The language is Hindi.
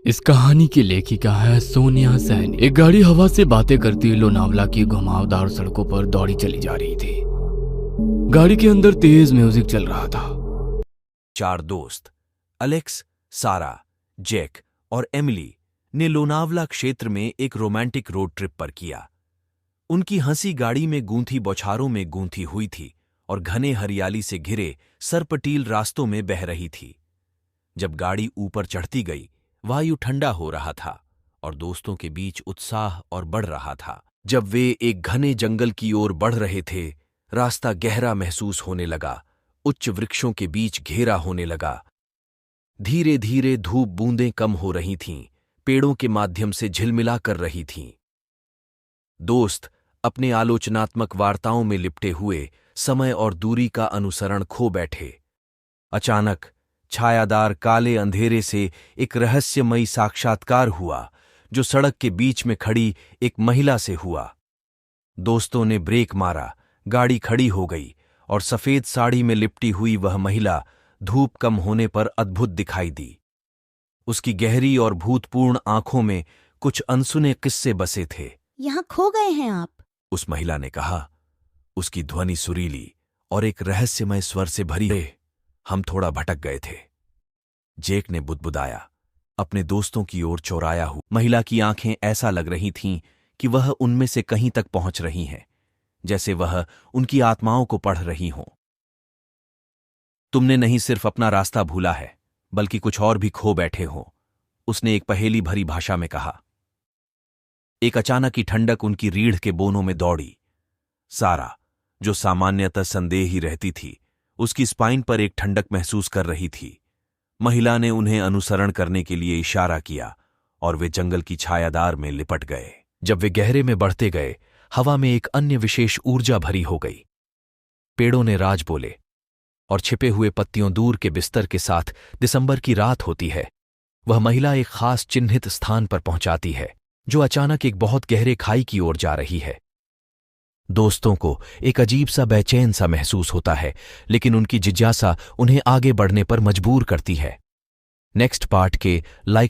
इस कहानी की लेखिका है सोनिया सैनी। एक गाड़ी हवा से बातें करती लोनावला की घुमावदार सड़कों पर दौड़ी चली जा रही थी। गाड़ी के अंदर तेज म्यूजिक चल रहा था। चार दोस्त अलेक्स, सारा, जैक और एमिली ने लोनावला क्षेत्र में एक रोमांटिक रोड ट्रिप पर किया। उनकी हंसी गाड़ी में गूंथी बौछारों में गूंथी हुई थी और घने हरियाली से घिरे सरपटील रास्तों में बह रही थी। जब गाड़ी ऊपर चढ़ती गई, वायु ठंडा हो रहा था और दोस्तों के बीच उत्साह और बढ़ रहा था। जब वे एक घने जंगल की ओर बढ़ रहे थे, रास्ता गहरा महसूस होने लगा, उच्च वृक्षों के बीच घेरा होने लगा। धीरे धीरे धूप बूंदें कम हो रही थीं, पेड़ों के माध्यम से झिलमिला कर रही थीं। दोस्त अपने आलोचनात्मक वार्ताओं में लिपटे हुए समय और दूरी का अनुसरण खो बैठे। अचानक छायादार काले अंधेरे से एक रहस्यमयी साक्षात्कार हुआ, जो सड़क के बीच में खड़ी एक महिला से हुआ। दोस्तों ने ब्रेक मारा, गाड़ी खड़ी हो गई और सफेद साड़ी में लिपटी हुई वह महिला धूप कम होने पर अद्भुत दिखाई दी। उसकी गहरी और भूतपूर्ण आंखों में कुछ अनसुने किस्से बसे थे। यहाँ खो गए हैं आप? उस महिला ने कहा, उसकी ध्वनि सुरीली और एक रहस्यमय स्वर से भरी है। हम थोड़ा भटक गए थे, जेक ने बुदबुदाया, अपने दोस्तों की ओर चौराया हुआ। महिला की आंखें ऐसा लग रही थीं कि वह उनमें से कहीं तक पहुंच रही हैं, जैसे वह उनकी आत्माओं को पढ़ रही हों। तुमने नहीं सिर्फ अपना रास्ता भूला है, बल्कि कुछ और भी खो बैठे हो, उसने एक पहेली भरी भाषा में कहा। एक अचानक की ठंडक उनकी रीढ़ के बोनों में दौड़ी। सारा, जो सामान्यतः संदेही रहती थी, उसकी स्पाइन पर एक ठंडक महसूस कर रही थी। महिला ने उन्हें अनुसरण करने के लिए इशारा किया और वे जंगल की छायादार में लिपट गए। जब वे गहरे में बढ़ते गए, हवा में एक अन्य विशेष ऊर्जा भरी हो गई। पेड़ों ने राज बोले और छिपे हुए पत्तियों दूर के बिस्तर के साथ दिसंबर की रात होती है। वह महिला एक खास चिन्हित स्थान पर पहुंचाती है, जो अचानक एक बहुत गहरे खाई की ओर जा रही है। दोस्तों को एक अजीब सा बेचैन सा महसूस होता है, लेकिन उनकी जिज्ञासा उन्हें आगे बढ़ने पर मजबूर करती है। नेक्स्ट पार्ट के लाइक